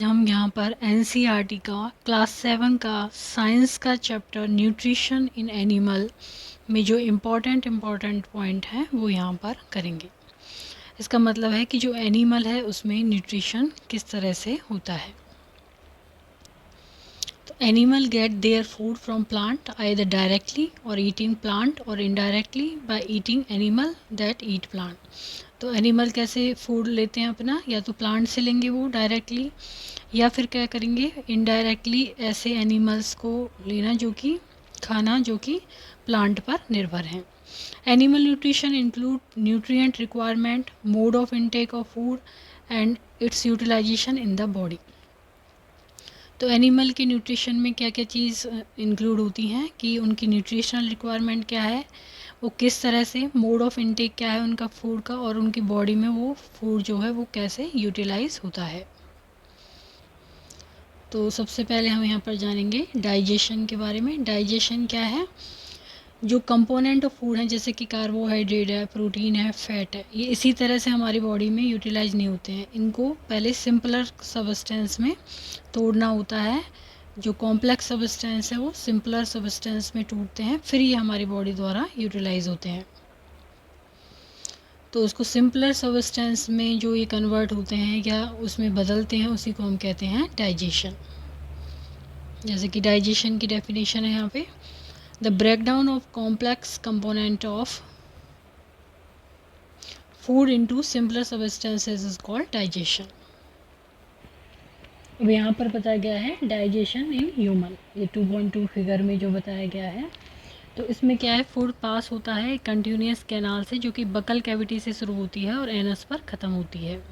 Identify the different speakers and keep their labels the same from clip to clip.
Speaker 1: हम यहाँ पर एनसीईआरटी का क्लास 7 का साइंस का चैप्टर न्यूट्रिशन इन एनिमल में जो इम्पॉर्टेंट पॉइंट हैं वो यहाँ पर करेंगे। इसका मतलब है कि जो एनिमल है उसमें न्यूट्रिशन किस तरह से होता है। तो animal gate their food from plant either directly और ईटिंग प्लांट और indirectly by eating animal that eat plant. तो एनिमल कैसे फूड लेते हैं अपना, या तो प्लांट से लेंगे वो डायरेक्टली, या फिर क्या करेंगे इनडायरेक्टली ऐसे एनिमल्स को लेना जो कि खाना जो कि प्लांट पर निर्भर हैं। Animal nutrition include nutrient requirement, mode of intake of food and its utilisation in the body. तो एनिमल के न्यूट्रिशन में क्या क्या चीज़ इंक्लूड होती हैं कि उनकी न्यूट्रिशनल रिक्वायरमेंट क्या है, वो किस तरह से, मोड ऑफ इनटेक क्या है उनका फूड का, और उनकी बॉडी में वो फूड जो है वो कैसे यूटिलाइज होता है। तो सबसे पहले हम यहाँ पर जानेंगे डाइजेशन के बारे में। डाइजेशन क्या है, जो कंपोनेंट ऑफ फूड हैं जैसे कि कार्बोहाइड्रेट है, प्रोटीन है, फैट है, ये इसी तरह से हमारी बॉडी में यूटिलाइज नहीं होते हैं। इनको पहले सिंपलर सबस्टेंस में तोड़ना होता है। जो कॉम्प्लेक्स सबस्टेंस है वो सिंपलर सबस्टेंस में टूटते हैं, फिर ये हमारी बॉडी द्वारा यूटिलाइज होते हैं। तो उसको सिंपलर सबस्टेंस में जो ये कन्वर्ट होते हैं या उसमें बदलते हैं, उसी को हम कहते हैं डाइजेशन। जैसे कि डाइजेशन की डेफिनेशन है यहाँ पे, the breakdown of complex component of food into simpler substances is called digestion. अब यहाँ पर बताया गया है डाइजेशन इन ह्यूमन, ये 2.2 फिगर में जो बताया गया है। तो इसमें क्या है, फूड पास होता है कंटिन्यूस कैनाल से जो कि बकल कैविटी से शुरू होती है और एनस पर ख़त्म होती है।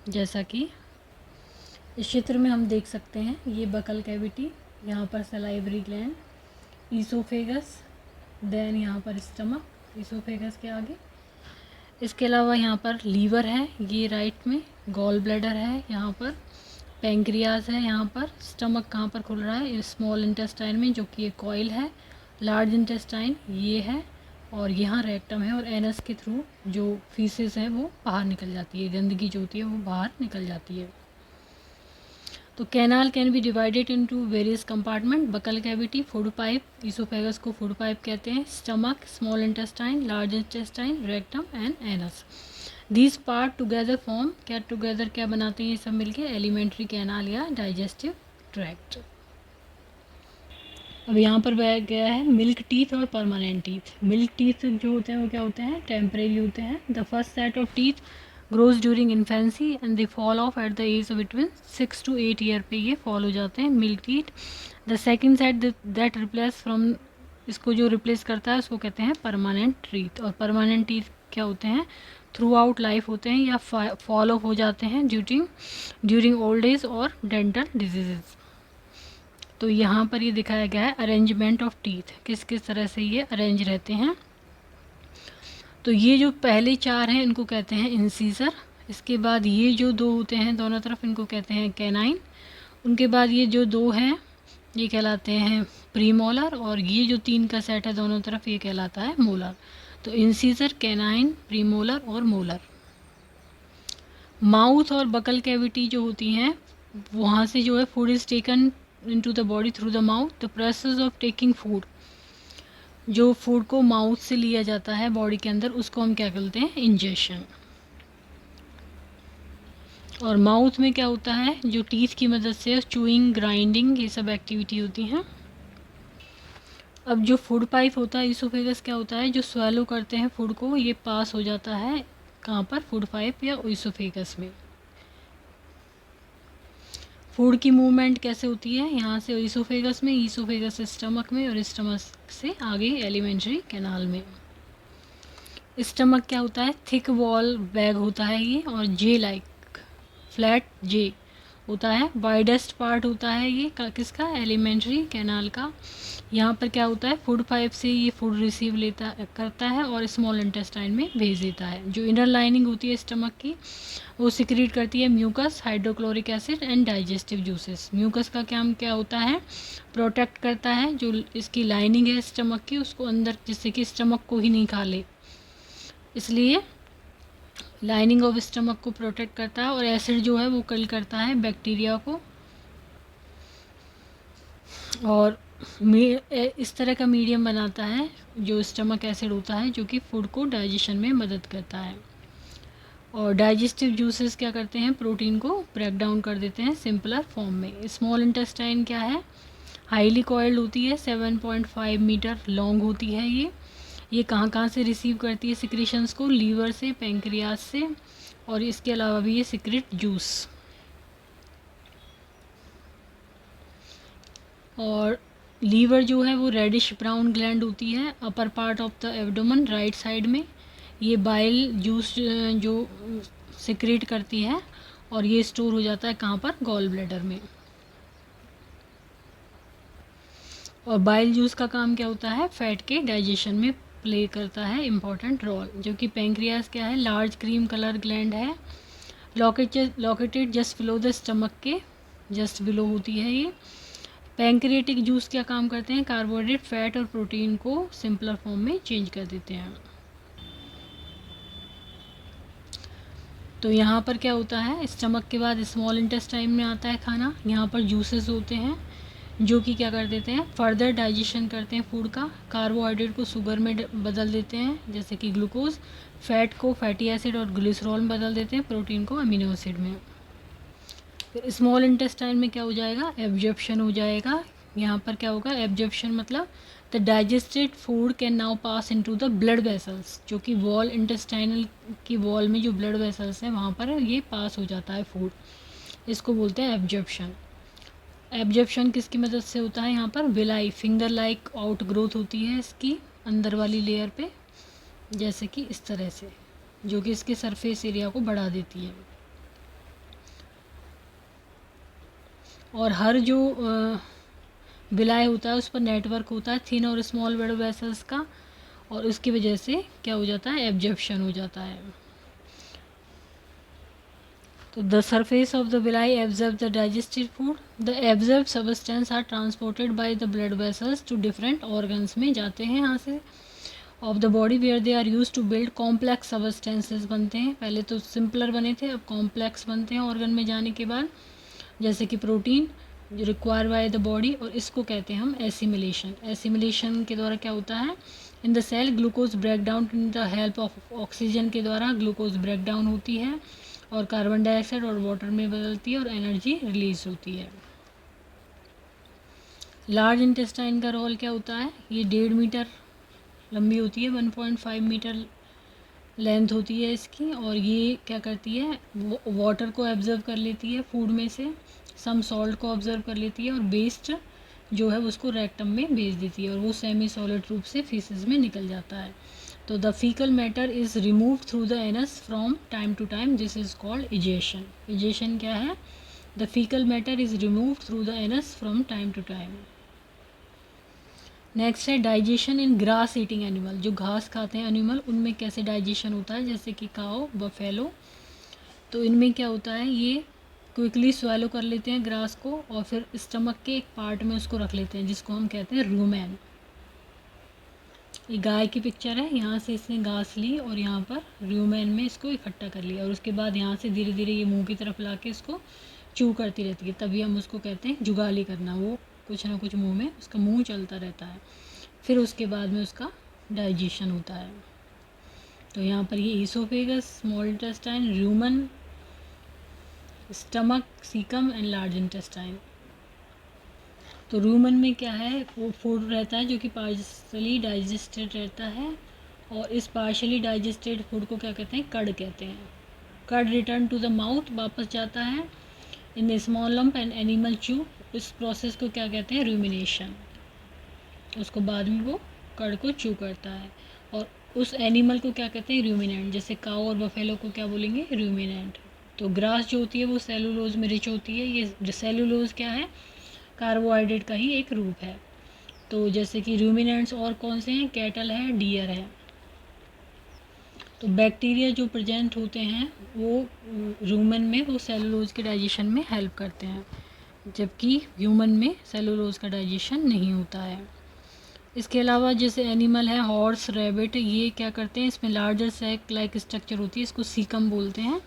Speaker 1: जैसा कि इस चित्र में हम देख सकते हैं, ये बकल कैविटी, यहाँ पर सलाइवरी ग्लैंड, ईसोफेगस, देन यहाँ पर स्टमक, ईसोफेगस के आगे। इसके अलावा यहाँ पर लीवर है, ये राइट में, गॉल ब्लैडर है यहाँ पर, पेंक्रियाज है यहाँ पर, स्टमक कहाँ पर खुल रहा है, स्मॉल इंटेस्टाइन में जो कि एक कॉइल है, लार्ज इंटेस्टाइन ये है, और यहाँ रेक्टम है, और एनस के थ्रू जो फीसेस है वो बाहर निकल जाती है, गंदगी जो होती है वो बाहर निकल जाती है। तो canal can be divided into various compartment, buccal cavity, food pipe, oesophagus को फूड पाइप कहते हैं, stomach, small intestine, large intestine, rectum and anus. These part together form, क्या टुगेदर क्या बनाते हैं ये सब मिलके, एलिमेंट्री कैनाल या डाइजेस्टिव ट्रैक्ट। अब यहाँ पर बताया गया है मिल्क टीथ और परमानेंट टीथ। मिल्क टीथ जो होते हैं वो क्या होते हैं, टेम्परेरी होते हैं। The first set of teeth grows during infancy and they fall off at the age of between 6 to 8 year पे ये फॉल हो जाते हैं milk teeth. The second set that replace from, इसको जो रिप्लेस करता है उसको कहते हैं परमानेंट टीथ। और परमानेंट टीथ क्या होते हैं, थ्रू आउट लाइफ होते हैं या फॉल ऑफ हो जाते हैं ड्यूरिंग ओल्ड एज और डेंटल डिजीजेज। तो यहाँ पर ये दिखाया गया है अरेंजमेंट ऑफ टीथ, किस किस तरह से ये अरेंज रहते हैं। तो ये जो पहले 4 हैं इनको कहते हैं इंसीजर। इसके बाद ये जो 2 होते हैं दोनों तरफ इनको कहते हैं कैनाइन। उनके बाद ये जो 2 हैं ये कहलाते हैं प्रीमोलर, और ये जो 3 का सेट है दोनों तरफ ये कहलाता है मोलर। तो इंसीजर, कैनाइन, प्रीमोलर और मोलर। माउथ और बकल कैविटी जो होती हैं वहाँ से जो है food is taken into the body through the mouth. The process of taking food, जो फूड को माउथ से लिया जाता है बॉडी के अंदर उसको हम क्या कहते हैं, इंजेशन। और माउथ में क्या होता है, जो टीथ की मदद से चूइंग, ग्राइंडिंग, ये सब एक्टिविटी होती हैं। अब जो फूड पाइप होता है ईसोफेगस क्या होता है, जो स्वेलो करते हैं फूड को, ये पास हो जाता है कहाँ पर, फूड पाइप या ईसोफेगस में। फूड की मूवमेंट कैसे होती है, यहाँ से ईसोफेगस में, ईसोफेगस से स्टमक में, और स्टमक से आगे एलिमेंट्री कैनाल में। स्टमक क्या होता है, थिक वॉल बैग होता है ये, और जे लाइक, फ्लैट जे होता है। वाइडेस्ट पार्ट होता है ये किसका, एलिमेंट्री कैनाल का। यहाँ पर क्या होता है, फूड पाइप से ये फूड रिसीव करता है और स्मॉल इंटेस्टाइन में भेज देता है। जो इनर लाइनिंग होती है स्टमक की वो सिक्रीट करती है mucus, hydrochloric acid and digestive juices. Mucus का काम क्या होता है, प्रोटेक्ट करता है जो इसकी लाइनिंग है स्टमक की उसको अंदर, जिससे कि स्टमक को ही नहीं खा ले, इसलिए लाइनिंग ऑफ स्टमक को प्रोटेक्ट करता है, और एसिड जो है वो किल करता है बैक्टीरिया को, और इस तरह का मीडियम बनाता है जो स्टमक एसिड होता है, जो कि फूड को डाइजेशन में मदद करता है। और डाइजेस्टिव जूसेस क्या करते हैं, प्रोटीन को ब्रेक डाउन कर देते हैं सिंपलर फॉर्म में। स्मॉल इंटेस्टाइन क्या है, हाईली कॉइल्ड होती है, 7.5 मीटर लॉन्ग होती है ये कहाँ कहाँ से रिसीव करती है सिक्रीशंस को, लीवर से, पेंक्रियाज से, और इसके अलावा भी ये सिक्रेट जूस। और लीवर जो है वो रेडिश ब्राउन ग्लैंड होती है upper part of the abdomen right side में। ये बाइल जूस जो सिक्रेट करती है, और ये स्टोर हो जाता है कहाँ पर, गॉल ब्लैडर में। और बाइल जूस का काम क्या होता है, फैट के डाइजेशन में प्ले करता है इम्पॉर्टेंट रोल। जो कि पेंक्रियाज क्या है, लार्ज क्रीम कलर ग्लैंड है, located just below the stomach के जस्ट बिलो होती है ये। पैंक्रियाटिक जूस क्या काम करते हैं, कार्बोहाइड्रेट, फैट और प्रोटीन को सिंपलर फॉर्म में चेंज कर देते हैं। तो यहाँ पर क्या होता है, स्टमक के बाद स्मॉल इंटेस्टाइन में आता है खाना। यहाँ पर जूसेस होते हैं जो कि क्या कर देते हैं, फर्दर डाइजेशन करते हैं फूड का। कार्बोहाइड्रेट को शुगर में बदल देते हैं जैसे कि ग्लूकोज, फैट को फैटी एसिड और ग्लिसरॉल में बदल देते हैं, प्रोटीन को अमीनो एसिड में। फिर स्मॉल इंटेस्टाइन में क्या हो जाएगा, एब्जॉर्प्शन हो जाएगा। यहाँ पर क्या होगा, एब्जॉर्प्शन मतलब the digested food can now pass into the blood vessels, जो कि वॉल इंटेस्टाइनल की वॉल में जो ब्लड वेसल्स हैं वहाँ पर ये पास हो जाता है फूड, इसको बोलते हैं एब्जॉर्प्शन। एब्जॉर्प्शन किसकी मदद से होता है, यहाँ पर villi finger like out growth होती है इसकी अंदर वाली लेयर पे, जैसे कि इस तरह से, जो कि इसके सरफेस एरिया को बढ़ा देती है। और हर जो विलाय होता है उस पर नेटवर्क होता है थिन और स्मॉल ब्लड वेसल्स का, और उसकी वजह से क्या हो जाता है, एब्जॉर्प्शन हो जाता है। तो the surface of the villi absorb the digested food, the absorb substance are transported by the blood vessels to different organs में जाते हैं यहाँ से of the body where they are use to build complex substances बनते हैं। पहले तो simpler बने थे, अब कॉम्प्लेक्स बनते हैं ऑर्गन में जाने के बाद, जैसे कि प्रोटीन जो रिक्वायर बाय द बॉडी, और इसको कहते हैं हम एसिमिलेशन। एसिमिलेशन के द्वारा क्या होता है, in the cell glucose break down in the help of oxygen के द्वारा ग्लूकोज ब्रेक डाउन होती है और कार्बन डाइऑक्साइड और वाटर में बदलती है और एनर्जी रिलीज होती है। लार्ज इंटेस्टाइन का रोल क्या होता है, ये 1.5 मीटर लंबी होती है, 1.5 मीटर लेंथ होती है इसकी, और ये क्या करती है, वाटर को एब्जर्व कर लेती है फूड में से, सम सॉल्ट को ऑब्जर्व कर लेती है, और वेस्ट जो है उसको रेक्टम में भेज देती है, और वो सेमी सॉलिड रूप से फीसेस में निकल जाता है। तो the faecal matter is remove through the anus from time to time, this is called egestion. Egestion क्या है, the faecal matter is remove through the anus from time to time. Next है digestion in grass eating animal, जो घास खाते हैं animal उनमें कैसे digestion होता है, जैसे कि काओ, बफेलो। तो इनमें क्या होता है, ये क्विकली स्वेलो कर लेते हैं ग्रास को, और फिर स्टमक के एक पार्ट में उसको रख लेते हैं जिसको हम कहते हैं रूमेन। ये गाय की पिक्चर है, यहाँ से इसने घास ली और यहाँ पर रूमेन में इसको इकट्ठा कर लिया, और उसके बाद यहाँ से धीरे धीरे ये मुंह की तरफ ला के इसको चू करती रहती है, तभी हम उसको कहते हैं जुगाली करना। वो कुछ ना कुछ मुंह में उसका मुंह चलता रहता है, फिर उसके बाद में उसका डाइजेशन होता है। तो यहाँ पर ये oesophagus, small intestine, Roman, stomach, caecum and large intestine. तो रूमन में क्या है, वो फूड रहता है जो कि पार्शली डाइजेस्टेड रहता है, और इस पार्शली डाइजेस्टेड फूड को क्या कहते हैं, कड कहते हैं। कड रिटर्न टू द माउथ, वापस जाता है in small lump and animal chew, इस प्रोसेस को क्या कहते हैं, रूमिनेशन। उसको बाद में वो कड़ को चू करता है, और उस एनिमल को क्या कहते हैं, रूमिनेंट। जैसे काऊ और बफेलो को क्या बोलेंगे, रूमिनेंट। तो ग्रास जो होती है वो सेलुलोज में रिच होती है। ये सेलुलोज क्या है, कार्बोहाइड्रेट का ही एक रूप है। तो जैसे कि रूमिनेंट्स और कौन से हैं, कैटल है, डियर है। तो बैक्टीरिया जो प्रेजेंट होते हैं वो रूमन में वो सेलुलोज के डाइजेशन में हेल्प करते हैं, जबकि ह्यूमन में सेलुलोज का डाइजेशन नहीं होता है। इसके अलावा जैसे एनिमल है हॉर्स, रैबिट, ये क्या करते हैं, इसमें लार्जर सैक लाइक स्ट्रक्चर होती है, इसको सीकम बोलते हैं।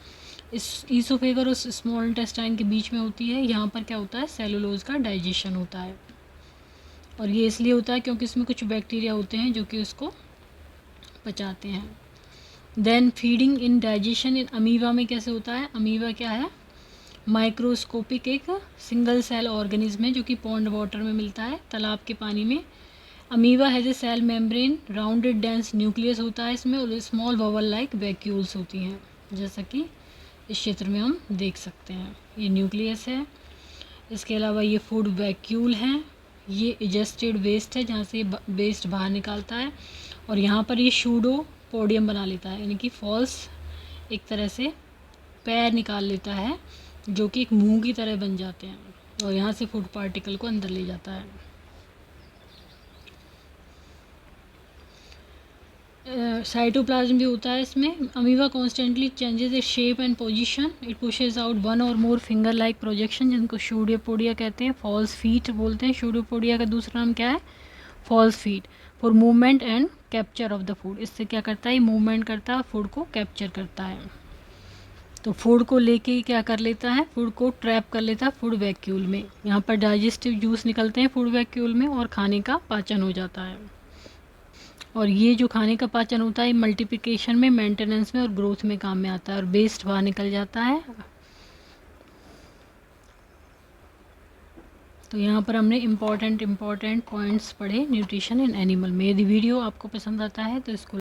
Speaker 1: इस ईसोफेगर और स्मॉल इंटेस्टाइन के बीच में होती है। यहाँ पर क्या होता है, सेलुलोज का डाइजेशन होता है, और ये इसलिए होता है क्योंकि इसमें कुछ बैक्टीरिया होते हैं जो कि उसको पचाते हैं। Then feeding in digestion in amoeba में कैसे होता है, अमीबा क्या है, माइक्रोस्कोपिक एक सिंगल सेल ऑर्गेनिज्म है जो कि पॉन्ड वाटर में मिलता है, तालाब के पानी में। Amoeba has a cell membrane, rounded dense nucleus होता है इसमें, और स्मॉल बबल लाइक वैक्यूल्स होती हैं, जैसा कि इस क्षेत्र में हम देख सकते हैं। ये न्यूक्लियस है। इसके अलावा ये फूड वैक्यूल हैं, ये इजेस्टेड वेस्ट है जहाँ से वेस्ट बाहर निकालता है, और यहाँ पर ये शूडो पोडियम बना लेता है, यानी कि फॉल्स एक तरह से पैर निकाल लेता है जो कि एक मुंह की तरह बन जाते हैं, और यहाँ से फूड पार्टिकल को अंदर ले जाता है। साइटोप्लाज्म भी होता है इसमें। Amoeba constantly changes its shape and position, it pushes out one और मोर फिंगर लाइक प्रोजेक्शन, जिनको शूडोपोडिया कहते हैं, फॉल्स फीट बोलते हैं। शूडोपोडिया का दूसरा नाम क्या है, false feet, for movement and capture of the food. इससे क्या करता है, मूवमेंट करता है, फूड को कैप्चर करता है। तो फूड को लेके क्या कर लेता है, फूड को ट्रैप कर लेता है फूड वैक्यूल में। यहाँ पर डाइजेस्टिव जूस निकलते हैं फूड वैक्यूल में, और खाने का पाचन हो जाता है। और ये जो खाने का पाचन होता है मल्टीप्लिकेशन में, मेंटेनेंस में और ग्रोथ में काम में आता है, और वेस्ट बाहर निकल जाता है। तो यहाँ पर हमने इम्पॉर्टेंट पॉइंट्स पढ़े न्यूट्रिशन इन एनिमल में। यदि वीडियो आपको पसंद आता है तो इसको